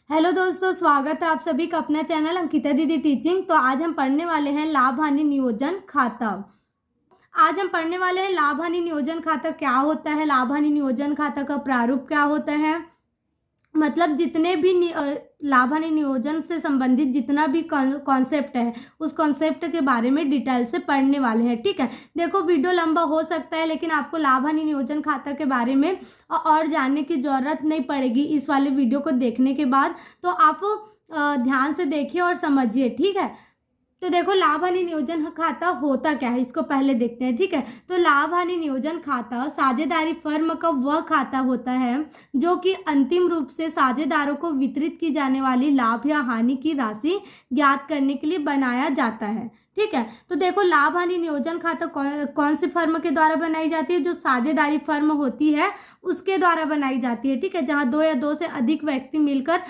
Hello दोस्तों, स्वागत है आप सभी का अपना चैनल अंकिता दीदी टीचिंग। तो आज हम पढ़ने वाले हैं लाभ हानि नियोजन खाता। आज हम पढ़ने वाले हैं लाभ हानि नियोजन खाता क्या होता है, लाभ हानि नियोजन खाता का प्रारूप क्या होता है। मतलब जितने भी लाभ हानि नियोजन से संबंधित जितना भी कॉन्सेप्ट है उस कॉन्सेप्ट के बारे में डिटेल से पढ़ने वाले हैं। ठीक है, देखो वीडियो लंबा हो सकता है लेकिन आपको लाभ हानि नियोजन खाता के बारे में और जानने की जरूरत नहीं पड़ेगी इस वाले वीडियो को देखने के बाद। तो आप ध्यान से देखिए और समझिए। ठीक है, तो देखो लाभ हानि नियोजन खाता होता क्या है इसको पहले देखते हैं। ठीक है, तो लाभ हानि नियोजन खाता साझेदारी फर्म का वह खाता होता है जो कि अंतिम रूप से साझेदारों को वितरित की जाने वाली लाभ या हानि की राशि ज्ञात करने के लिए बनाया जाता है। ठीक है, तो देखो लाभ हानि नियोजन खाता कौन सी फर्म के द्वारा बनाई जाती है, जो साझेदारी फर्म होती है उसके द्वारा बनाई जाती है। ठीक है, जहां दो या दो से अधिक व्यक्ति मिलकर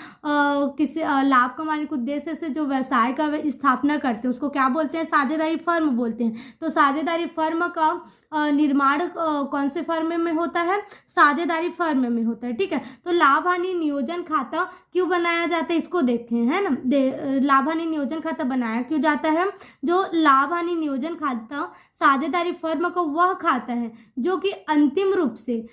किसी लाभ कमाने के उद्देश्य से जो व्यवसाय का स्थापना करते हैं उसको क्या बोलते हैं, साझेदारी फर्म बोलते हैं। तो साझेदारी फर्म का निर्माण कौन से फर्म में होता है, साझेदारी फर्म में होता है। ठीक है, तो लाभ हानि नियोजन खाता क्यों बनाया जाता है इसको देखें, है ना। लाभ हानि नियोजन खाता बनाया क्यों जाता है, जो लाभ हानि नियोजन खाता साझेदारी फर्म का वह खाता है जो कि अंतिम रूप से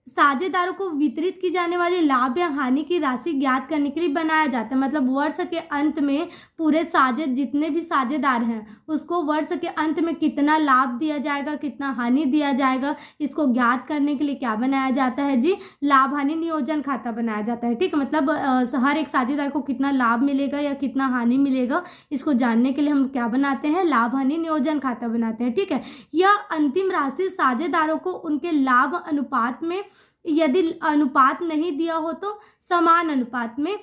साझेदारों को वितरित की जाने वाली लाभ या हानि की राशि ज्ञात करने के लिए बनाया जाता है। मतलब वर्ष के अंत में पूरे जितने भी साझेदार हैं उसको वर्ष के अंत में कितना लाभ दिया जाएगा, कितना हानि दिया जाएगा, इसको ज्ञात करने के लिए क्या बनाया जाता है जी, लाभ हानि नियोजन खाता बनाया जाता है। ठीक है, मतलब हर एक साझेदार को कितना लाभ मिलेगा या कितना हानि मिलेगा इसको जानने के लिए हम क्या बनाते हैं, लाभ हानि नियोजन खाता बनाते हैं। ठीक है, यह अंतिम राशि साझेदारों को उनके लाभ अनुपात में, यदि अनुपात नहीं दिया हो तो समान अनुपात में,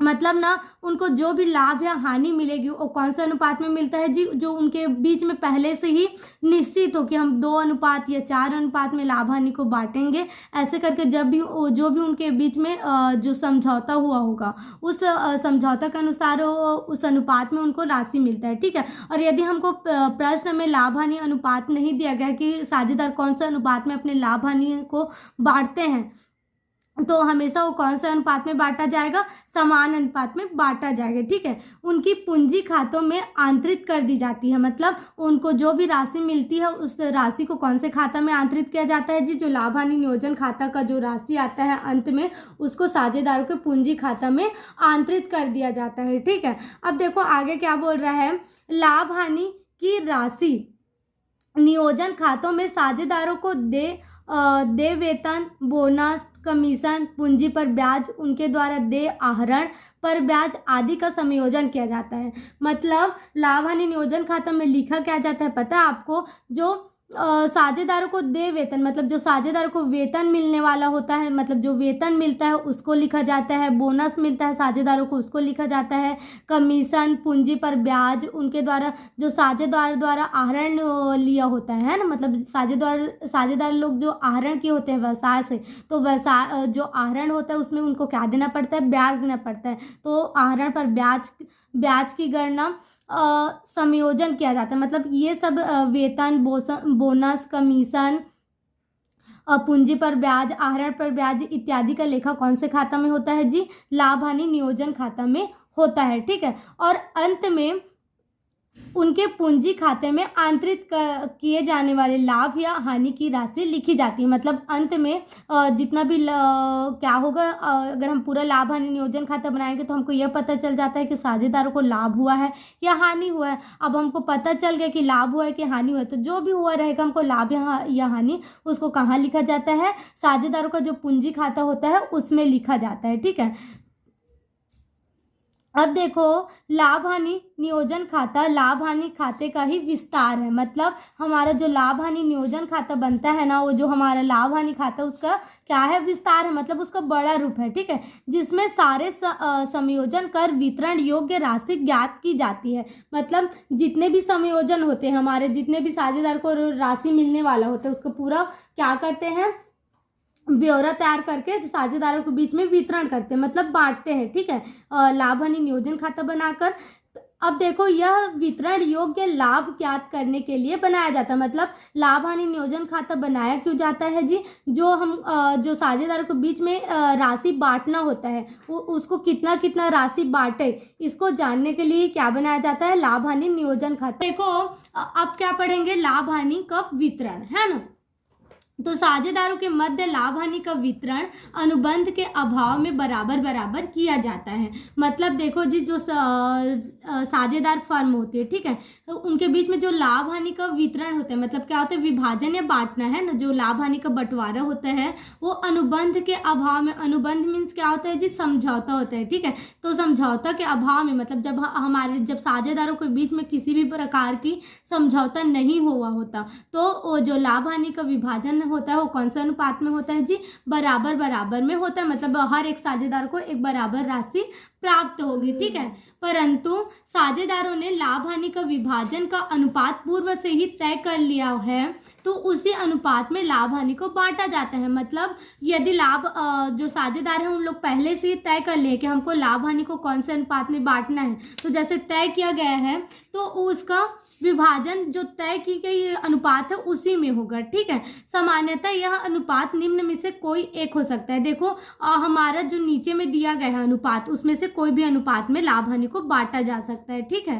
मतलब ना उनको जो भी लाभ या हानि मिलेगी वो कौन से अनुपात में मिलता है जी, जो उनके बीच में पहले से ही निश्चित हो कि हम 2 अनुपात या 4 अनुपात में लाभ हानि को बांटेंगे। ऐसे करके जब भी जो भी उनके बीच में जो समझौता हुआ होगा उस समझौता के अनुसार उस अनुपात में उनको राशि मिलता है। ठीक है, और यदि हमको प्रश्न में लाभ हानि अनुपात नहीं दिया गया कि साझेदार कौन से अनुपात में अपने लाभ हानि को बांटते हैं, तो हमेशा वो कौन से अनुपात में बांटा जाएगा, समान अनुपात में बांटा जाएगा। ठीक है, उनकी पूंजी खातों में आंतरित कर दी जाती है। मतलब उनको जो भी राशि मिलती है उस राशि को कौन से खाता में आंतरित किया जाता है जी, जो लाभ हानि नियोजन खाता का जो राशि आता है अंत में उसको साझेदारों के पूंजी खाता में आंतरित कर दिया जाता है। ठीक है, अब देखो आगे क्या बोल रहा है, लाभ हानि की राशि नियोजन खातों में साझेदारों को दे वेतन, बोनस, कमीशन, पूंजी पर ब्याज, उनके द्वारा दे आहरण पर ब्याज आदि का संयोजन किया जाता है। मतलब लाभ हानि नियोजन खाता में लिखा क्या जाता है पता है आपको, जो साझेदारों को दे वेतन, मतलब जो साझेदारों को वेतन मिलने वाला होता है, मतलब जो वेतन मिलता है उसको लिखा जाता है, बोनस मिलता है साझेदारों को उसको लिखा जाता है, कमीशन, पूंजी पर ब्याज, उनके द्वारा जो साझेदार द्वारा आहरण लिया होता है ना, मतलब साझेदार लोग जो आहरण किए होते हैं व्यवसाय से, तो व्यवसाय जो आहरण होता है उसमें उनको क्या देना पड़ता है, ब्याज देना पड़ता है। तो आहरण पर ब्याज की गणना संयोजन किया जाता है। मतलब ये सब वेतन, बोनस, कमीशन, पूंजी पर ब्याज, आहरण पर ब्याज इत्यादि का लेखा कौन से खाता में होता है जी, लाभ हानि नियोजन खाता में होता है। ठीक है, और अंत में उनके पूंजी खाते में आंतरित किए जाने वाले लाभ या हानि की राशि लिखी जाती है। मतलब अंत में जितना भी क्या होगा, अगर हम पूरा लाभ हानि नियोजन खाता बनाएंगे तो हमको यह पता चल जाता है कि साझेदारों को लाभ हुआ है या हानि हुआ है। अब हमको पता चल गया कि लाभ हुआ है कि हानि हुआ है, तो जो भी हुआ रहेगा हमको लाभ या हानि उसको कहाँ लिखा जाता है, साझेदारों का जो पूंजी खाता होता है उसमें लिखा जाता है। ठीक है, अब देखो लाभ हानि नियोजन खाता लाभ हानि खाते का ही विस्तार है। मतलब हमारा जो लाभ हानि नियोजन खाता बनता है ना, वो जो हमारा लाभ हानि खाता उसका क्या है, विस्तार है, मतलब उसका बड़ा रूप है। ठीक है, जिसमें सारे संयोजन कर वितरण योग्य राशि ज्ञात की जाती है। मतलब जितने भी संयोजन होते हैं हमारे, जितने भी साझेदार को राशि मिलने वाला होता है उसको पूरा क्या करते हैं, ब्यौरा तैयार करके साझेदारों के बीच में वितरण करते हैं, मतलब बांटते हैं। ठीक है, लाभ हानि नियोजन खाता बनाकर अब देखो, यह वितरण योग्य लाभ ज्ञात करने के लिए बनाया जाता है। मतलब लाभ हानि नियोजन खाता बनाया क्यों जाता है जी? जो साझेदारों के बीच में राशि बांटना होता है, उसको कितना कितना राशि बांटे, इसको जानने के लिए क्या बनाया जाता है? लाभ हानि नियोजन खाता। देखो, अब क्या पढ़ेंगे? लाभ हानि का वितरण, है ना। तो साझेदारों के मध्य लाभ हानि का वितरण अनुबंध के अभाव में बराबर बराबर किया जाता है। मतलब देखो जी, जो साझेदार फर्म होती है, ठीक है, तो उनके बीच में जो लाभ हानि का वितरण होता है, मतलब क्या होता है? विभाजन या बांटना, है ना। जो लाभ हानि का बंटवारा होता है वो अनुबंध के अभाव में, अनुबंध मीन्स क्या होता है जी? समझौता होता है, ठीक है। तो समझौता के अभाव में, मतलब जब साझेदारों के बीच में किसी भी प्रकार की समझौता नहीं हुआ होता, तो जो लाभ हानि का विभाजन होता है वो कौन से अनुपात में होता है जी? बराबर बराबर में होता है। मतलब हर एक साझेदार को एक बराबर राशि प्राप्त होगी, ठीक है। परंतु साझेदारों ने लाभ हानि का विभाजन का अनुपात पूर्व से ही तय कर लिया है, तो उसी अनुपात में लाभ हानि को बांटा जाता है। मतलब यदि जो साझेदार हैं उन लोग पहले से ही तय कर लिए कि हमको लाभ हानि को कौन से अनुपात में बांटना है, तो जैसे तय किया गया है तो उसका विभाजन जो तय की गई अनुपात है उसी में होगा, ठीक है। सामान्यतः यह अनुपात निम्न में से कोई एक हो सकता है। देखो, हमारा जो नीचे में दिया गया है अनुपात, उसमें से कोई भी अनुपात में लाभ हानि को बांटा जा सकता है, ठीक है।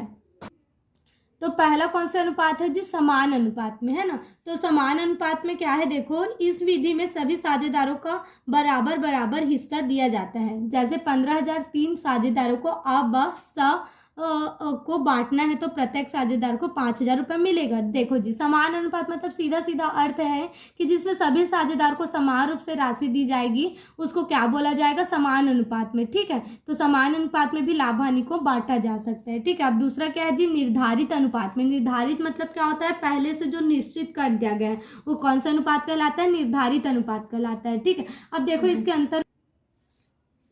तो पहला कौन सा अनुपात है जी? समान अनुपात में, है ना। तो समान अनुपात में क्या है? देखो, इस विधि में सभी साझेदारों का बराबर बराबर हिस्सा दिया जाता है। जैसे 15,003 साझेदारों को अ ब स को बांटना है, तो प्रत्येक साझेदार को 5,000 रुपये मिलेगा। देखो जी, समान अनुपात मतलब सीधा सीधा अर्थ है कि जिसमें सभी साझेदार को समान रूप से राशि दी जाएगी, उसको क्या बोला जाएगा? समान अनुपात में, ठीक है। तो समान अनुपात में भी लाभ हानि को बांटा जा सकता है, ठीक है। अब दूसरा क्या है जी? निर्धारित अनुपात में। निर्धारित मतलब क्या होता है? पहले से जो निश्चित कर दिया गया है, वो कौन सा अनुपात कहलाता है? निर्धारित अनुपात कहलाता है, ठीक है। अब देखो इसके अंतर,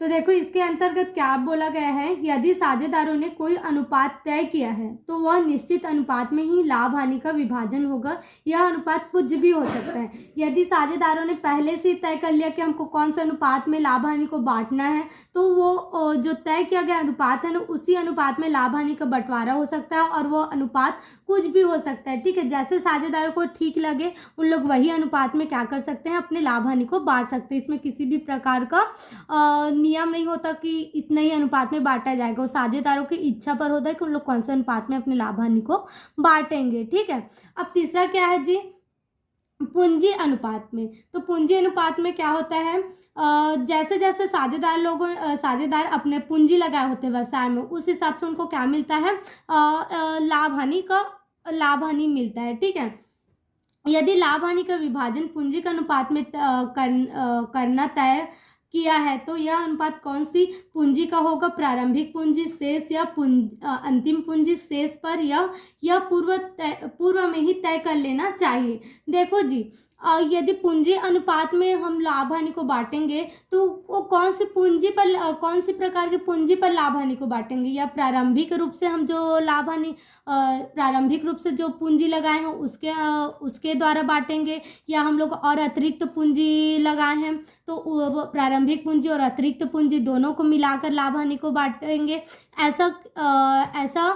तो देखो इसके अंतर्गत क्या बोला गया है? यदि साझेदारों ने कोई अनुपात तय किया है तो वह निश्चित अनुपात में ही लाभ हानि का विभाजन होगा। यह अनुपात कुछ भी हो सकता है। यदि साझेदारों ने पहले से तय कर लिया कि हमको कौन से अनुपात में लाभ हानि को बांटना है, तो वो जो तय किया गया अनुपात है ना, उसी अनुपात में लाभ हानि का बंटवारा हो सकता है, और वो अनुपात कुछ भी हो सकता है, ठीक है। जैसे साझेदारों को ठीक लगे उन लोग वही अनुपात में क्या कर सकते हैं? अपने लाभ हानि को बांट सकते हैं। इसमें किसी भी प्रकार का नियम नहीं होता कि इतना ही अनुपात में बांटा जाएगा। वो साझेदारों की इच्छा पर होता है कि उन लोग कौन से अनुपात में अपने लाभ हानि को बांटेंगे, ठीक है। अब तीसरा क्या है जी? पूंजी अनुपात में। तो पूंजी अनुपात में क्या होता है? जैसे जैसे साझेदार अपने पूंजी लगाए होते हैं व्यवसाय में, उस हिसाब से उनको क्या मिलता है? लाभ हानि मिलता है, ठीक है। यदि लाभ हानि का विभाजन पूंजी के अनुपात में करना तय किया है, तो यह अनुपात कौन सी पूंजी का होगा? प्रारंभिक पूंजी शेष या अंतिम पूंजी शेष पर, यह पूर्व में ही तय कर लेना चाहिए। देखो जी, यदि पूंजी अनुपात में हम लाभ हानि को बांटेंगे, तो वो कौन सी प्रकार की पूंजी पर लाभ हानि को बांटेंगे? या प्रारंभिक रूप से हम जो प्रारंभिक रूप से जो पूंजी लगाए हैं उसके द्वारा बांटेंगे, या हम लोग और अतिरिक्त पूंजी लगाए हैं तो प्रारंभिक पूंजी और अतिरिक्त पूंजी दोनों को मिलाकर लाभ हानि को बांटेंगे। ऐसा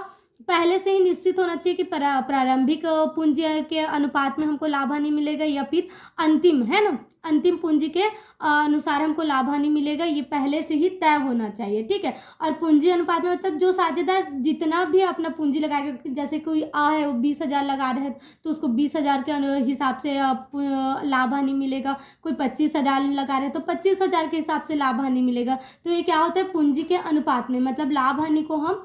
पहले से ही निश्चित होना चाहिए कि प्रारंभिक पूंजी के अनुपात में हमको लाभ हानि मिलेगा, या फिर अंतिम, है ना, अंतिम पूंजी के अनुसार हमको लाभ हानि मिलेगा। ये पहले से ही तय होना चाहिए, ठीक है। और पूंजी अनुपात में मतलब जो साझेदार जितना भी अपना पूंजी लगाएगा, जैसे कोई है वो 20,000 लगा रहे हैं तो उसको 20,000 के हिसाब से लाभ हानि मिलेगा। कोई 25,000 लगा रहे हैं तो 25,000 के हिसाब से लाभ हानि मिलेगा। तो ये क्या होता है? पूंजी के अनुपात में। मतलब लाभ हानि को हम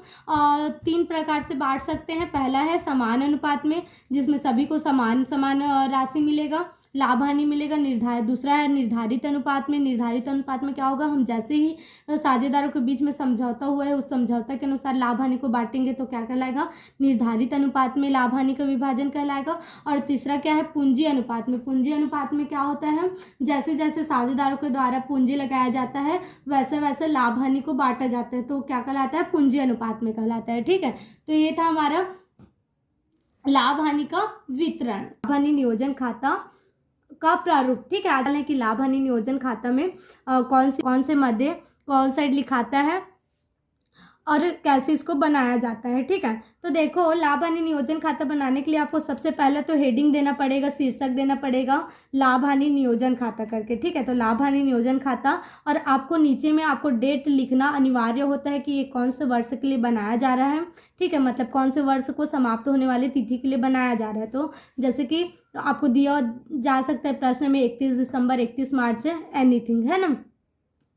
3 प्रकार से बांट सकते हैं। पहला है समान अनुपात में, जिसमें सभी को समान समान राशि मिलेगा, लाभ हानि मिलेगा। दूसरा है निर्धारित अनुपात में। निर्धारित अनुपात में क्या होगा? हम जैसे ही साझेदारों के बीच में समझौता हुआ है, उस समझौता के अनुसार लाभ हानि को बांटेंगे तो क्या कहलाएगा? निर्धारित अनुपात में लाभ हानि का विभाजन कहलाएगा। और तीसरा क्या है? पूंजी अनुपात में। पूंजी अनुपात में क्या होता है? जैसे जैसे साझेदारों के द्वारा पूंजी लगाया जाता है, वैसे वैसे लाभ हानि को बांटा जाता है, तो क्या कहलाता है? पूंजी अनुपात में कहलाता है, ठीक है। तो ये था हमारा लाभ हानि का वितरण, लाभ हानि नियोजन खाता का प्रारूप, ठीक है। आगे कि लाभ हानि नियोजन खाता में कौन से मध्य कौन साइड लिखाता है, और कैसे इसको बनाया जाता है। ठीक है, तो देखो लाभ हानि नियोजन खाता बनाने के लिए आपको सबसे पहले तो हेडिंग देना पड़ेगा, शीर्षक देना पड़ेगा लाभ हानि नियोजन खाता करके। ठीक है, तो लाभ हानि नियोजन खाता, और आपको नीचे में आपको डेट लिखना अनिवार्य होता है कि ये कौन से वर्ष के लिए बनाया जा रहा है। ठीक है, मतलब कौन से वर्ष को समाप्त होने वाली तिथि के लिए बनाया जा रहा है। तो जैसे कि आपको दिया जा सकता है प्रश्न में 31 दिसंबर, 31 मार्च, एनीथिंग, है ना।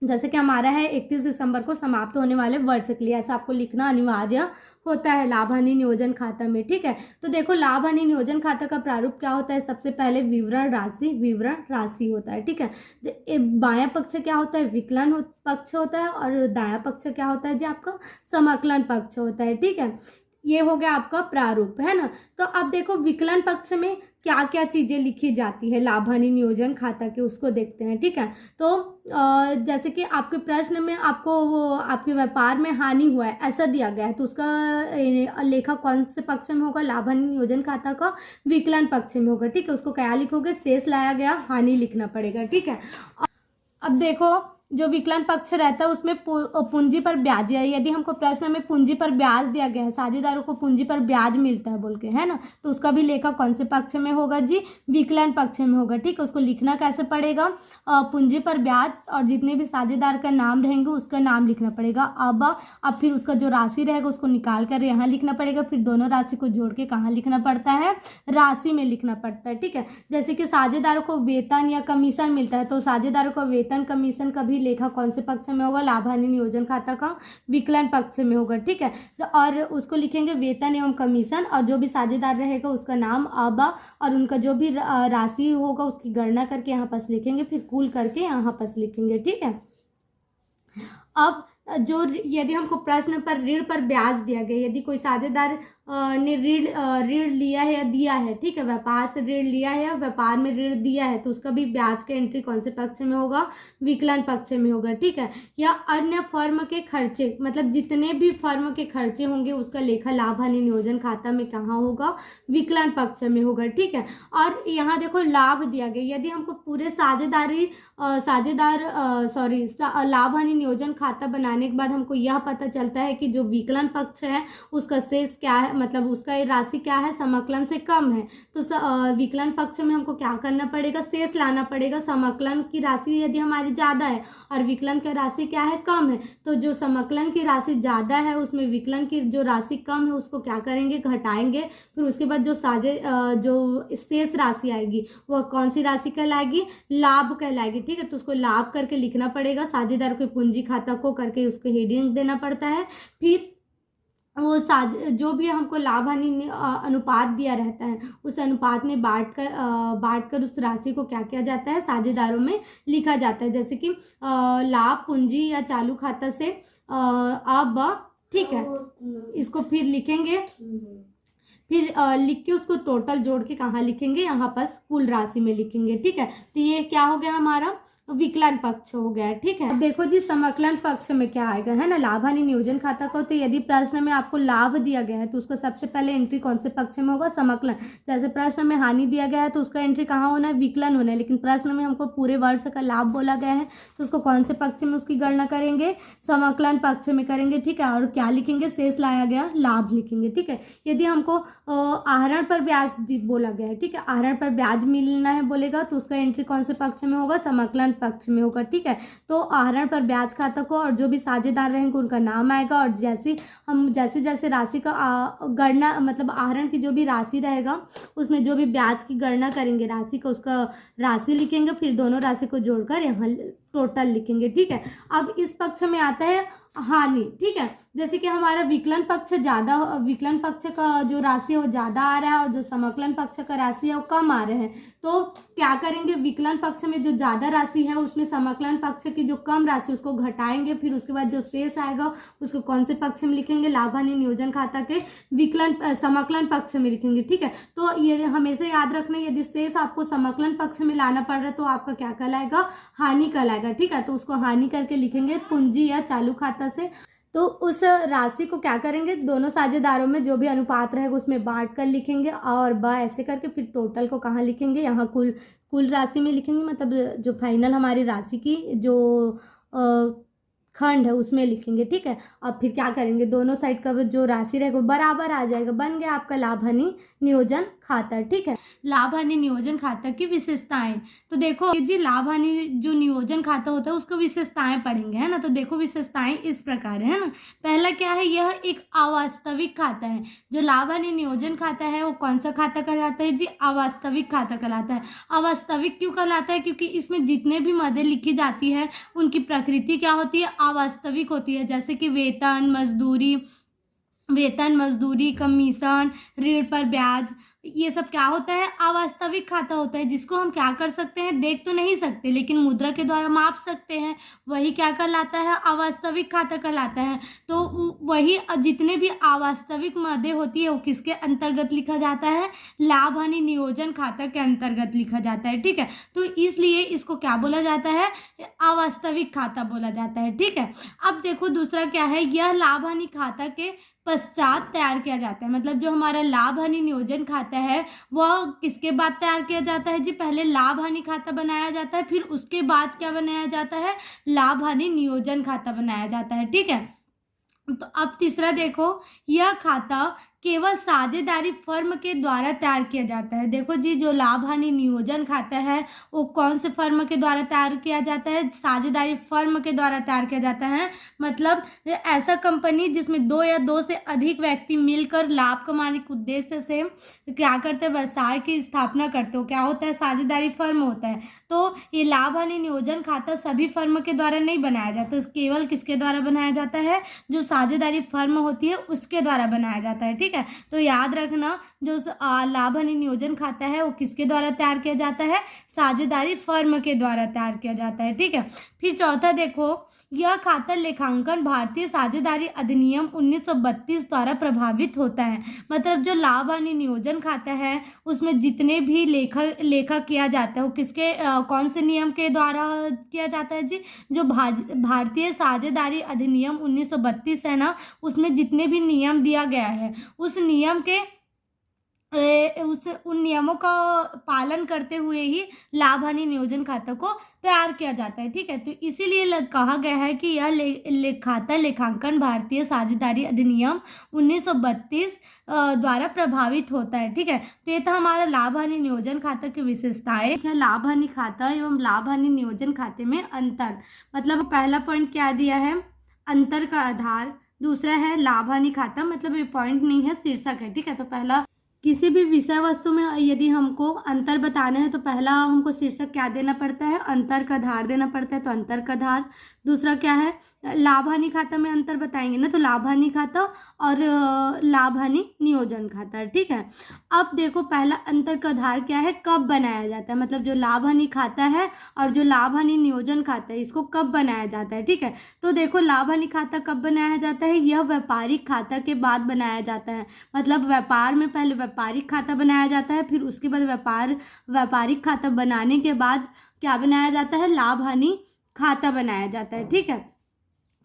जैसे कि हमारा है 31 दिसंबर को समाप्त होने वाले वर्ष के लिए, ऐसा आपको लिखना अनिवार्य होता है लाभ हानि नियोजन खाता में। ठीक है, तो देखो लाभ हानि नियोजन खाता का प्रारूप क्या होता है। सबसे पहले विवरण राशि होता है। ठीक है, बायां पक्ष क्या होता है, विकलन पक्ष होता है, और दायां पक्ष क्या होता है जी, आपका समाकलन पक्ष होता है। ठीक है, ये हो गया आपका प्रारूप, है ना। तो अब देखो विकलन पक्ष में क्या क्या चीजें लिखी जाती है लाभ हानि नियोजन खाता के, उसको देखते हैं। ठीक है, तो जैसे कि आपके प्रश्न में आपको वो आपके व्यापार में हानि हुआ है ऐसा दिया गया है, तो उसका लेखा कौन से पक्ष में होगा, लाभ हानि नियोजन खाता का विकलन पक्ष में होगा। ठीक है, उसको क्या लिखोगे, शेष लाया गया हानि लिखना पड़ेगा। ठीक है, अब देखो जो विकलन पक्ष रहता है उसमें पूंजी पर ब्याज, यदि हमको प्रश्न में पूंजी पर ब्याज दिया गया है, साझेदारों को पूंजी पर ब्याज मिलता है बोल के, है ना, तो उसका भी लेखा कौन से पक्ष में होगा जी, विकलन पक्ष में होगा। ठीक है, उसको लिखना कैसे पड़ेगा, पूंजी पर ब्याज और जितने भी साझेदार का नाम रहेंगे उसका नाम लिखना पड़ेगा। अब फिर उसका जो राशि रहेगा उसको निकाल कर यहाँ लिखना पड़ेगा, फिर दोनों राशि को जोड़ के कहाँ लिखना पड़ता है, राशि में लिखना पड़ता है। ठीक है, जैसे कि साझेदारों को वेतन या कमीशन मिलता है, तो साझेदारों को वेतन कमीशन का भी लेखा कौन से पक्ष में होगा, लाभ हानि नियोजन खाता का विकलन पक्ष में होगा। ठीक है, तो और उसको लिखेंगे वेतन एवं कमीशन, और जो भी साझेदार रहेगा उसका नाम और उनका जो भी राशि होगा उसकी गणना करके यहाँ पास लिखेंगे, फिर कुल करके यहाँ पास लिखेंगे। ठीक है, अब जो यदि हमको प्रश्न पर ऋण पर ब्याज दिया गया, यदि कोई साझेदार ने ऋण लिया है या दिया है, ठीक है, व्यापार से ऋण लिया है या व्यापार में ऋण दिया है, तो उसका भी ब्याज का एंट्री कौन से पक्ष में होगा, विकलन पक्ष में होगा। ठीक है, या अन्य फर्म के खर्चे, मतलब जितने भी फर्म के खर्चे होंगे उसका लेखा लाभ हानि नियोजन खाता में कहाँ होगा, विकलन पक्ष में होगा। ठीक है, और यहाँ देखो लाभ दिया गया, यदि हमको पूरे लाभ हानि नियोजन खाता बनाने के बाद हमको यह पता चलता है कि जो विकलन पक्ष है उसका शेष क्या है, मतलब उसका राशि क्या है, समाकलन से कम है, तो विकलन पक्ष में हमको क्या करना पड़ेगा, शेष लाना पड़ेगा। समाकलन की राशि यदि हमारी ज़्यादा है और विकलन की राशि क्या है, कम है, तो जो समाकलन की राशि ज़्यादा है उसमें विकलन की जो राशि कम है उसको क्या करेंगे, घटाएंगे। फिर उसके बाद जो शेष राशि आएगी वह कौन सी राशि कहलाएगी, लाभ कहलाएगी। ठीक है, तो उसको लाभ करके लिखना पड़ेगा, साझेदार के पूंजी खाता को करके उसको हेडिंग देना पड़ता है। फिर वो जो भी हमको लाभ हानि अनुपात दिया रहता है उस अनुपात में बांट कर उस राशि को क्या किया जाता है, साझेदारों में लिखा जाता है। जैसे कि लाभ पूंजी या चालू खाता से अब, ठीक है, इसको फिर लिखेंगे, फिर लिख के उसको टोटल जोड़ के कहाँ लिखेंगे, यहाँ पास कुल राशि में लिखेंगे। ठीक है, तो ये क्या हो गया, हमारा विकलन पक्ष हो गया। ठीक है, देखो जी समाकलन पक्ष में क्या आएगा, है ना, लाभ हानि नियोजन खाता को, तो यदि प्रश्न में आपको लाभ दिया गया है तो उसका सबसे पहले एंट्री कौन से पक्ष में होगा, समाकलन। जैसे प्रश्न में हानि दिया गया है तो उसका एंट्री कहाँ होना है, विकलन होना है, लेकिन प्रश्न में हमको पूरे वर्ष का लाभ बोला गया है तो उसको कौन से पक्ष में उसकी गणना करेंगे, समाकलन पक्ष में करेंगे। ठीक है, और क्या लिखेंगे, शेष लाया गया लाभ लिखेंगे। ठीक है, यदि हमको आहरण पर ब्याज बोला गया है, ठीक है, आहरण पर ब्याज मिलना है बोलेगा तो उसका एंट्री कौन से पक्ष में होगा, समाकलन पक्ष में होगा। ठीक है, तो आहरण पर ब्याज खाता को और जो भी साझेदार रहेंगे उनका नाम आएगा, और जैसे जैसे राशि का गणना, मतलब आहरण की जो भी राशि रहेगा उसमें जो भी ब्याज की गणना करेंगे राशि का, उसका राशि लिखेंगे, फिर दोनों राशि को जोड़कर यहाँ टोटल लिखेंगे। ठीक है, अब इस पक्ष में आता है हानि। ठीक है, जैसे कि हमारा विकलन पक्ष का जो राशि है वो ज़्यादा आ रहा है और जो समाकलन पक्ष का राशि है वो कम आ रहा है, तो क्या करेंगे, विकलन पक्ष में जो ज़्यादा राशि है उसमें समाकलन पक्ष की जो कम राशि उसको घटाएंगे, फिर उसके बाद जो शेष आएगा उसको कौन से पक्ष में लिखेंगे, लाभ हानि नियोजन खाता के समाकलन पक्ष में लिखेंगे। ठीक है, तो ये हमेशा याद रखना, यदि शेष आपको समाकलन पक्ष में लाना पड़ रहा है तो आपका क्या कहलाएगा, हानि कहलाएगा। ठीक है, तो उसको हानि करके लिखेंगे पूंजी या चालू खाता से। तो उस राशि को क्या करेंगे, दोनों साझेदारों में जो भी अनुपात रहेगा उसमें बांट कर लिखेंगे, और ऐसे करके फिर टोटल को कहाँ लिखेंगे, यहाँ कुल राशि में लिखेंगे, मतलब जो फाइनल हमारी राशि की जो खंड है उसमें लिखेंगे, ठीक है। अब फिर क्या करेंगे, दोनों साइड का जो राशि रहेगा वो बराबर आ जाएगा, बन गया आपका लाभ हानि नियोजन खाता, ठीक है। लाभ हानि नियोजन खाता की विशेषताएं, तो देखो जी लाभ हानि जो नियोजन खाता होता है उसको विशेषताएं पढ़ेंगे, है ना। तो देखो विशेषताएं इस प्रकार है ना। पहला क्या है, यह एक अवास्तविक खाता है। जो लाभ हानि नियोजन खाता है वो कौन सा खाता कहलाता है जी, अवास्तविक खाता कहलाता है। अवास्तविक क्यों कहलाता है, क्योंकि इसमें जितने भी मदें लिखी जाती है उनकी प्रकृति क्या होती है, अवास्तविक होती है। जैसे कि वेतन मजदूरी कमीशन, ऋण पर ब्याज, ये सब क्या होता है, अवास्तविक खाता होता है, जिसको हम क्या कर सकते हैं, देख तो नहीं सकते लेकिन मुद्रा के द्वारा माप सकते हैं। वही क्या कहलाता है, अवास्तविक खाता कहलाता है। तो वही जितने भी अवास्तविक मदें होती है वो किसके अंतर्गत लिखा जाता है, लाभ हानि नियोजन खाता के अंतर्गत लिखा जाता है, ठीक है। तो इसलिए इसको क्या बोला जाता है, अवास्तविक खाता बोला जाता है, ठीक है। अब देखो दूसरा क्या है, यह लाभ हानि खाता के पश्चात तैयार किया जाता है। मतलब जो हमारा लाभ हानि नियोजन खाता है वह किसके बाद तैयार किया जाता है जी, पहले लाभ हानि खाता बनाया जाता है, फिर उसके बाद क्या बनाया जाता है, लाभ हानि नियोजन खाता बनाया जाता है, ठीक है। तो अब तीसरा देखो, यह खाता केवल साझेदारी फर्म के द्वारा तैयार किया जाता है। देखो जी जो लाभ हानि नियोजन खाता है वो कौन से फर्म के द्वारा तैयार किया जाता है, साझेदारी फर्म के द्वारा तैयार किया जाता है। मतलब ऐसा कंपनी जिसमें दो या दो से अधिक व्यक्ति मिलकर लाभ कमाने के उद्देश्य से क्या करते हैं, व्यवसाय की स्थापना करते हो, क्या होता है, साझेदारी फर्म होता है। तो ये लाभ हानि नियोजन खाता सभी फर्म के द्वारा नहीं बनाया जाता, केवल किसके द्वारा बनाया जाता है, जो साझेदारी फर्म होती है उसके द्वारा बनाया जाता है, ठीक है। तो याद रखना जो लाभ हानि नियोजन खाता है वो किसके द्वारा तैयार किया जाता है, साझेदारी फर्म के द्वारा तैयार किया जाता है, ठीक है। फिर चौथा देखो, यह खाता लेखांकन भारतीय साझेदारी अधिनियम 1932 द्वारा प्रभावित होता है। मतलब जो लाभ हानि नियोजन खाता है उसमें जितने भी लेखा किया जाता है वो किसके कौन से नियम के द्वारा किया जाता है जी, जो भारतीय साझेदारी अधिनियम 1932 है ना, उसमें जितने भी नियम दिया गया है उस नियम के उन नियमों का पालन करते हुए ही लाभ हानि नियोजन खाता को तैयार किया जाता है, ठीक है। तो इसीलिए कहा गया है कि यह खाता लेखांकन भारतीय साझेदारी अधिनियम 1932 द्वारा प्रभावित होता है, ठीक है। तो ये था हमारा लाभ हानि नियोजन खाता की विशेषताएं। लाभ हानि खाता एवं लाभ हानि नियोजन खाते में अंतर, मतलब पहला पॉइंट क्या दिया है, अंतर का आधार। दूसरा है लाभ हानि खाता, मतलब ये पॉइंट नहीं है, शीर्षक है, ठीक है। तो पहला, किसी भी विषय वस्तु में यदि हमको अंतर बताना है तो पहला हमको शीर्षक क्या देना पड़ता है, अंतर का आधार देना पड़ता है, तो अंतर का आधार। दूसरा क्या है, लाभ हानि खाता में अंतर बताएंगे ना, तो लाभ हानि खाता और लाभ हानि नियोजन खाता, ठीक है। अब देखो पहला अंतर का आधार क्या है, कब बनाया जाता है, मतलब जो लाभ हानि खाता है और जो लाभ हानि नियोजन खाता है इसको कब बनाया जाता है, ठीक है। तो देखो लाभ हानि खाता कब बनाया जाता है, यह व्यापारिक खाता के बाद बनाया जाता है। मतलब व्यापार में पहले व्यापारिक खाता बनाया जाता है, फिर उसके बाद व्यापारिक खाता बनाने के बाद क्या बनाया जाता है, लाभ हानि खाता बनाया जाता है, ठीक है।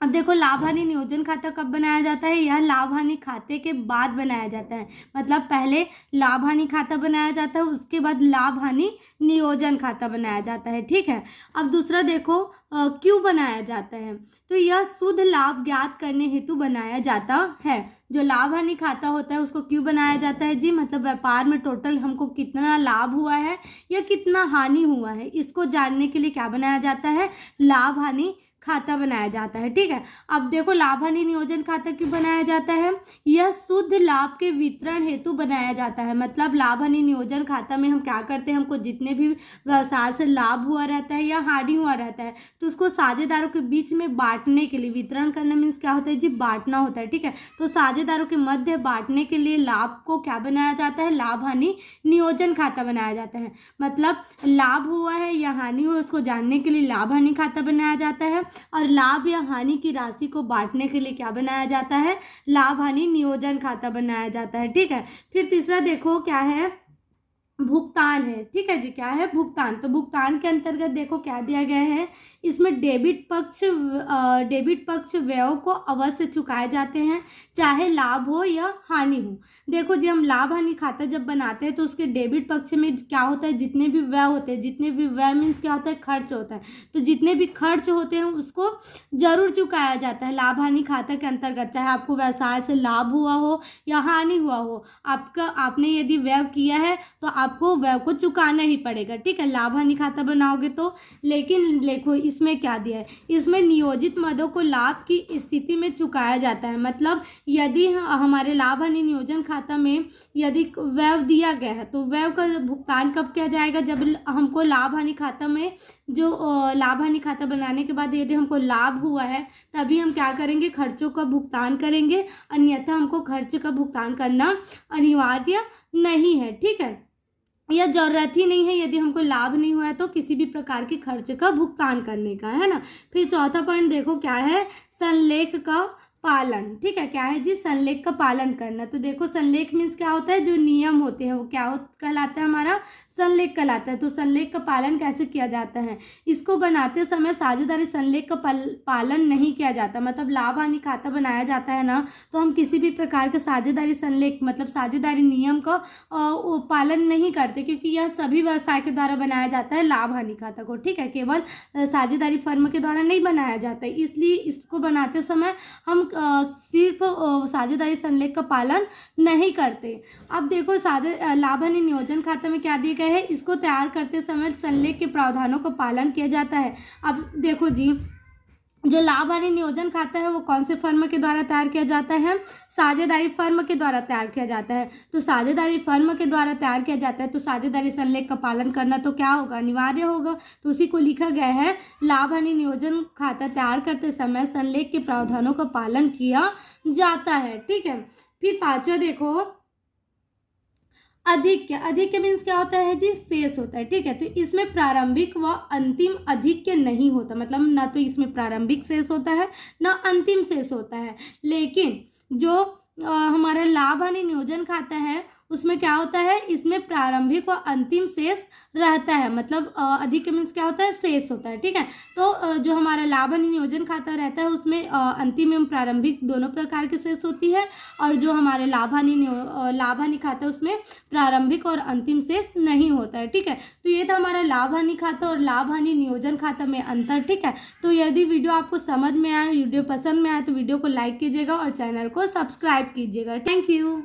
अब देखो लाभ हानि नियोजन खाता कब बनाया जाता है, यह लाभ हानि खाते के बाद बनाया जाता है। मतलब पहले लाभ हानि खाता बनाया जाता है, उसके बाद लाभ हानि नियोजन खाता बनाया जाता है, ठीक है। अब दूसरा देखो क्यों बनाया जाता है, तो यह शुद्ध लाभ ज्ञात करने हेतु बनाया जाता है। जो लाभ हानि खाता होता है उसको क्यों बनाया जाता है जी, मतलब व्यापार में टोटल हमको कितना लाभ हुआ है या कितना हानि हुआ है, इसको जानने के लिए क्या बनाया जाता है, लाभ हानि खाता बनाया जाता है, ठीक है। अब देखो लाभ हानि नियोजन खाता क्यों बनाया जाता है, यह शुद्ध लाभ के वितरण हेतु बनाया जाता है। मतलब लाभ हानि नियोजन खाता में हम क्या करते हैं, हमको जितने भी व्यवसाय से लाभ हुआ रहता है या हानि हुआ रहता है तो उसको साझेदारों के बीच में बांटने के लिए, वितरण करना मीन्स क्या होता है जी, बांटना होता है, ठीक है। तो साझेदारों के मध्य बांटने के लिए लाभ को क्या बनाया जाता है, लाभ हानि नियोजन खाता बनाया जाता है। मतलब लाभ हुआ है या हानि हुआ उसको जानने के लिए लाभ हानि खाता बनाया जाता है, और लाभ या हानि की राशि को बांटने के लिए क्या बनाया जाता है, लाभ हानि नियोजन खाता बनाया जाता है, ठीक है। फिर तीसरा देखो क्या है, भुगतान है, ठीक है जी। क्या है? भुगतान। तो भुगतान के अंतर्गत देखो क्या दिया गया है, इसमें डेबिट पक्ष व्यय को अवश्य चुकाए जाते हैं, चाहे लाभ हो या हानि हो। देखो जी, हम लाभ हानि खाता जब बनाते हैं तो उसके डेबिट पक्ष में क्या होता है, जितने भी व्यय होते हैं, जितने भी व्यय मीन्स क्या होता है, खर्च होता है, तो जितने भी खर्च होते हैं उसको जरूर चुकाया जाता है लाभ हानि खाता के अंतर्गत, चाहे आपको व्यवसाय से लाभ हुआ हो या हानि हुआ हो। आपने यदि व्यय किया है तो आपको व्यय को चुकाना ही पड़ेगा, ठीक है, लाभ हानि खाता बनाओगे तो। लेकिन देखो इसमें क्या दिया है, इसमें नियोजित मदों को लाभ की स्थिति में चुकाया जाता है। मतलब यदि हमारे लाभ हानि नियोजन खाता में यदि व्यय दिया गया है तो व्यय का भुगतान कब किया जाएगा, जब हमको लाभ हानि खाता में जो लाभ हानि खाता बनाने के बाद यदि हमको लाभ हुआ है तभी हम क्या करेंगे, खर्चों का भुगतान करेंगे, अन्यथा हमको खर्च का भुगतान करना अनिवार्य नहीं है, ठीक है, या जरूरत ही नहीं है। यदि हमको लाभ नहीं हुआ है तो किसी भी प्रकार के खर्च का भुगतान करने का, है ना। फिर चौथा पॉइंट देखो क्या है, संलेख का पालन, ठीक है। क्या है जी? संलेख का पालन करना। तो देखो संलेख मीन्स क्या होता है, जो नियम होते हैं वो क्या कहलाता है, हमारा संलेख कहलाता है। तो संलेख का पालन कैसे किया जाता है, इसको बनाते समय साझेदारी संलेख का पालन नहीं किया जाता। मतलब लाभ हानि खाता बनाया जाता है ना, तो हम किसी भी प्रकार के साझेदारी संलेख मतलब साझेदारी नियम का पालन नहीं करते, क्योंकि यह सभी व्यवसाय के द्वारा बनाया जाता है लाभ हानि खाता को, ठीक है, केवल साझेदारी फर्म के द्वारा नहीं बनाया जाता है। इसलिए इसको बनाते समय हम सिर्फ साझेदारी संलेख का पालन नहीं करते। अब देखो लाभ हानि नियोजन खाते में क्या दिया गया है, इसको तैयार करते समय संलेख के प्रावधानों का पालन किया जाता है। अब देखो जी, जो लाभ हानि नियोजन खाता है वो कौन से फर्म के द्वारा तैयार किया जाता है, साझेदारी फर्म के द्वारा तैयार किया जाता है। तो साझेदारी फर्म के द्वारा तैयार किया जाता है तो साझेदारी संलेख का पालन करना तो क्या होगा, अनिवार्य होगा। तो उसी को लिखा गया है, लाभ हानि नियोजन खाता तैयार करते समय संलेख के प्रावधानों का पालन किया जाता है, ठीक है। फिर पांचवा देखो, अधिक्य मीन्स क्या होता है जी, शेष होता है, ठीक है। तो इसमें प्रारंभिक व अंतिम अधिक्य नहीं होता, मतलब ना तो इसमें प्रारंभिक शेष होता है ना अंतिम शेष होता है। लेकिन जो हमारा लाभ हानि नियोजन खाता है उसमें क्या होता है, इसमें प्रारंभिक व अंतिम शेष रहता है। मतलब अधिक मीन्स क्या होता है, शेष होता है, ठीक है। तो जो हमारा लाभ हानि नियोजन खाता रहता है उसमें अंतिम एवं प्रारंभिक दोनों प्रकार के शेष होती है, और जो हमारे लाभ हानि खाता है उसमें प्रारंभिक और अंतिम शेष नहीं होता है, ठीक है। तो ये था हमारा लाभ हानि खाता और लाभ हानि नियोजन खाता में अंतर, ठीक है। तो यदि वीडियो आपको समझ में आया, वीडियो पसंद में आया तो वीडियो को लाइक कीजिएगा और चैनल को सब्सक्राइब कीजिएगा। Thank you.